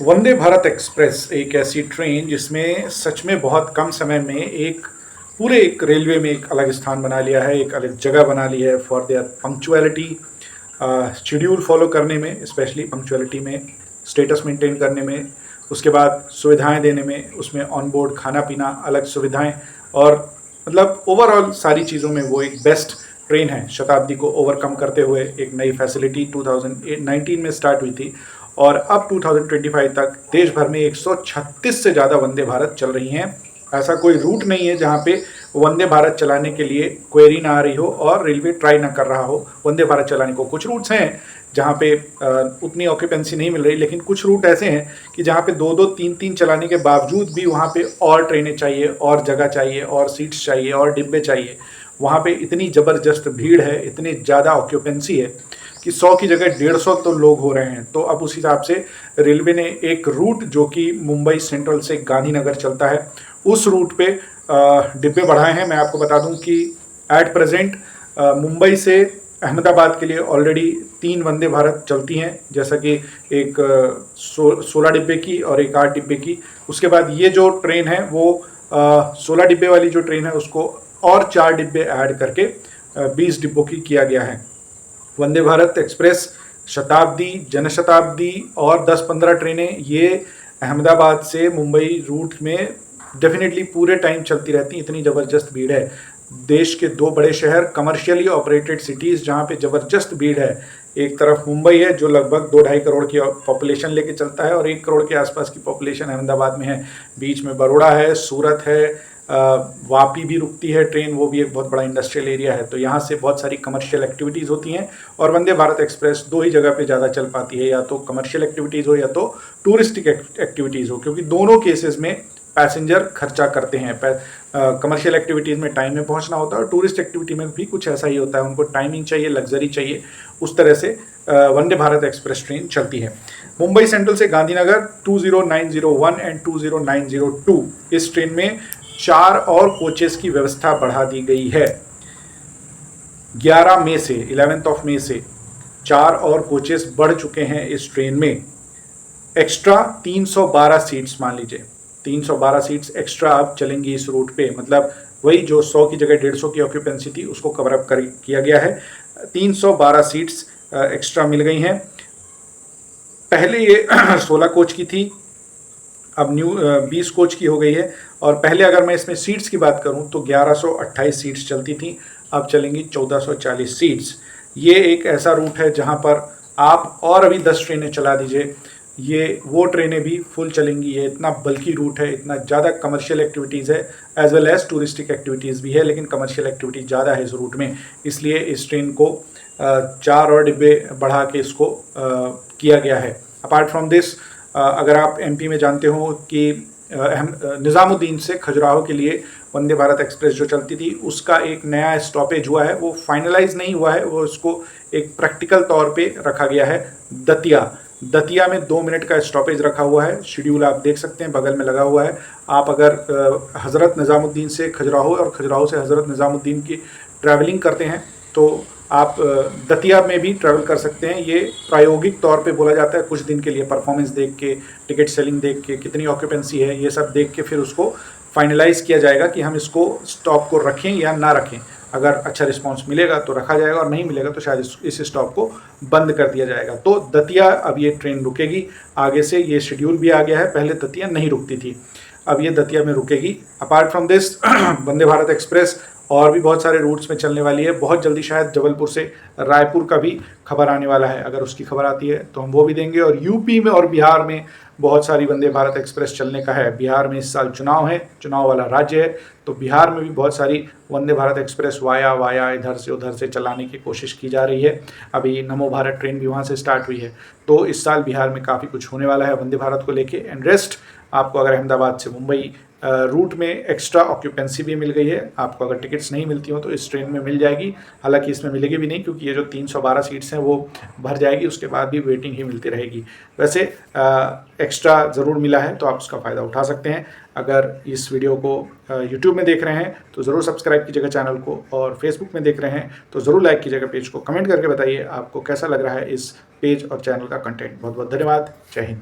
Vande Bharat express एक ऐसी train जिसमें सच में बहुत कम समय में एक रेलवे में एक अलग स्थान बना लिया है, एक अलग जगह बना ली है for their punctuality, schedule follow करने में, स्पेशली पंक्चुअलिटी में, स्टेटस मेंटेन करने में, उसके बाद सुविधाएं देने में, उसमें ऑन बोर्ड खाना पीना, अलग सुविधाएं और मतलब ओवरऑल सारी चीज़ों में वो एक बेस्ट ट्रेन है। शताब्दी को ओवरकम करते हुए एक नई फैसिलिटी 2019 में स्टार्ट हुई थी और अब 2025 तक देश भर में 136 से ज़्यादा वंदे भारत चल रही हैं। ऐसा कोई रूट नहीं है जहाँ पे वंदे भारत चलाने के लिए क्वेरी ना आ रही हो और रेलवे ट्राई ना कर रहा हो वंदे भारत चलाने को। कुछ रूट्स हैं जहाँ पे उतनी ऑक्यूपेंसी नहीं मिल रही, लेकिन कुछ रूट ऐसे हैं कि जहाँ पे दो दो तीन तीन चलाने के बावजूद भी वहाँ पे और ट्रेनें चाहिए, और जगह चाहिए, और सीट्स चाहिए, और डिब्बे चाहिए। वहाँ पे इतनी ज़बरदस्त भीड़ है, इतनी ज़्यादा ऑक्यूपेंसी है कि 100 की जगह 150 तो लोग हो रहे हैं। तो अब उस हिसाब से रेलवे ने एक रूट जो कि मुंबई सेंट्रल से गांधीनगर चलता है, उस रूट पे डिब्बे बढ़ाए हैं। मैं आपको बता दूं कि एट प्रेजेंट मुंबई से अहमदाबाद के लिए ऑलरेडी 3 वंदे भारत चलती हैं, जैसा कि एक 16 डिब्बे की और एक 8 डिब्बे की। उसके बाद ये जो ट्रेन है वो 16 डिब्बे वाली जो ट्रेन है उसको और 4 डिब्बे ऐड करके 20 डिब्बों की किया गया है। वंदे भारत एक्सप्रेस, शताब्दी, जनशताब्दी और 10-15 ट्रेनें ये अहमदाबाद से मुंबई रूट में डेफिनेटली पूरे टाइम चलती रहती। इतनी ज़बरदस्त भीड़ है। देश के 2 बड़े शहर, कमर्शियली ऑपरेटेड सिटीज़ जहाँ पे ज़बरदस्त भीड़ है। एक तरफ मुंबई है जो लगभग 2-2.5 करोड़ की पॉपुलेशन लेके चलता है और 1 करोड़ के आसपास की पॉपुलेशन अहमदाबाद में है। बीच में बड़ौदा है, सूरत है, वापी भी रुकती है ट्रेन, वो भी एक बहुत बड़ा इंडस्ट्रियल एरिया है। तो यहाँ से बहुत सारी कमर्शियल एक्टिविटीज़ होती हैं और वंदे भारत एक्सप्रेस 2 ही जगह पे ज़्यादा चल पाती है, या तो कमर्शियल एक्टिविटीज़ हो या तो टूरिस्टिक एक्टिविटीज़ हो, क्योंकि दोनों केसेस में पैसेंजर खर्चा करते हैं। कमर्शियल एक्टिविटीज़ में टाइम में पहुंचना होता है और टूरिस्ट एक्टिविटी में भी कुछ ऐसा ही होता है, उनको टाइमिंग चाहिए, लग्जरी चाहिए। उस तरह से वंदे भारत एक्सप्रेस ट्रेन चलती है। मुंबई सेंट्रल से गांधीनगर 20901 एंड 20902 इस ट्रेन में 4 और कोचेस की व्यवस्था बढ़ा दी गई है। 11 मई से 11 मई से 4 और कोचेस बढ़ चुके हैं इस ट्रेन में। एक्स्ट्रा 312 सीट्स, मान लीजिए 312 सीट्स एक्स्ट्रा अब चलेंगी इस रूट पे। मतलब वही जो 100 की जगह 150 की ऑक्यूपेंसी थी उसको कवर अप किया गया है। 312 सीट्स एक्स्ट्रा मिल गई हैं। पहले ये 16 कोच की थी, अब 20 कोच की हो गई है। और पहले अगर मैं इसमें सीट्स की बात करूं तो 1128 सीट्स चलती थी, अब चलेंगी 1440 सीट्स। ये एक ऐसा रूट है जहां पर आप और अभी 10 ट्रेनें चला दीजिए, ये वो ट्रेनें भी फुल चलेंगी। ये इतना बल्कि रूट है, इतना ज़्यादा कमर्शियल एक्टिविटीज़ है as well as touristic activities भी है, लेकिन कमर्शियल एक्टिविटीज़ ज़्यादा है इस रूट में। इसलिए इस ट्रेन को 4 और डिब्बे बढ़ा के इसको किया गया है। अपार्ट फ्रॉम दिस, अगर आप एमपी में जानते हो कि निज़ामुद्दीन से खजुराहो के लिए वंदे भारत एक्सप्रेस जो चलती थी उसका एक नया स्टॉपेज हुआ है, वो फाइनलाइज नहीं हुआ है, वो उसको एक प्रैक्टिकल तौर पे रखा गया है। दतिया में 2 मिनट का स्टॉपेज रखा हुआ है। शेड्यूल आप देख सकते हैं, बगल में लगा हुआ है। आप अगर हज़रत निज़ामुद्दीन से खजुराहो और खजुराहो से हज़रत निज़ामुद्दीन की ट्रैवलिंग करते हैं तो आप दतिया में भी ट्रैवल कर सकते हैं। ये प्रायोगिक तौर पे बोला जाता है, कुछ दिन के लिए परफॉर्मेंस देख के, टिकट सेलिंग देख के, कितनी ऑक्यूपेंसी है, ये सब देख के फिर उसको फाइनलाइज किया जाएगा कि हम इसको स्टॉप को रखें या ना रखें। अगर अच्छा रिस्पांस मिलेगा तो रखा जाएगा और नहीं मिलेगा तो शायद इस स्टॉप को बंद कर दिया जाएगा। तो दतिया अब ये ट्रेन रुकेगी आगे से, ये शेड्यूल भी आ गया है। पहले दतिया नहीं रुकती थी, अब ये दतिया में रुकेगी। Apart from this Vande Bharat express और भी बहुत सारे रूट्स में चलने वाली है। बहुत जल्दी शायद जबलपुर से रायपुर का भी खबर आने वाला है। अगर उसकी खबर आती है तो हम वो भी देंगे। और यूपी में और बिहार में बहुत सारी वंदे भारत एक्सप्रेस चलने का है। बिहार में इस साल चुनाव है, चुनाव वाला राज्य है, तो बिहार में भी बहुत सारी वंदे भारत एक्सप्रेस वाया इधर से उधर से चलाने की कोशिश की जा रही है। अभी नमो भारत ट्रेन भी वहाँ से स्टार्ट हुई है। तो इस साल बिहार में काफ़ी कुछ होने वाला है वंदे भारत को लेके। एंड रेस्ट आपको अगर अहमदाबाद से मुंबई रूट में एक्स्ट्रा ऑक्यूपेंसी भी मिल गई है। आपको अगर टिकट्स नहीं मिलती हो तो इस ट्रेन में मिल जाएगी। हालांकि इसमें मिलेगी भी नहीं, क्योंकि ये जो 312 सीट्स हैं वो भर जाएगी, उसके बाद भी वेटिंग ही मिलती रहेगी। वैसे एक्स्ट्रा ज़रूर मिला है तो आप उसका फ़ायदा उठा सकते हैं। अगर इस वीडियो को यूट्यूब में देख रहे हैं तो ज़रूर सब्सक्राइब कीजिएगा चैनल को, और फेसबुक में देख रहे हैं तो ज़रूर लाइक कीजिएगा पेज को। कमेंट करके बताइए आपको कैसा लग रहा है इस पेज और चैनल का कंटेंट। बहुत बहुत धन्यवाद। जय हिंद।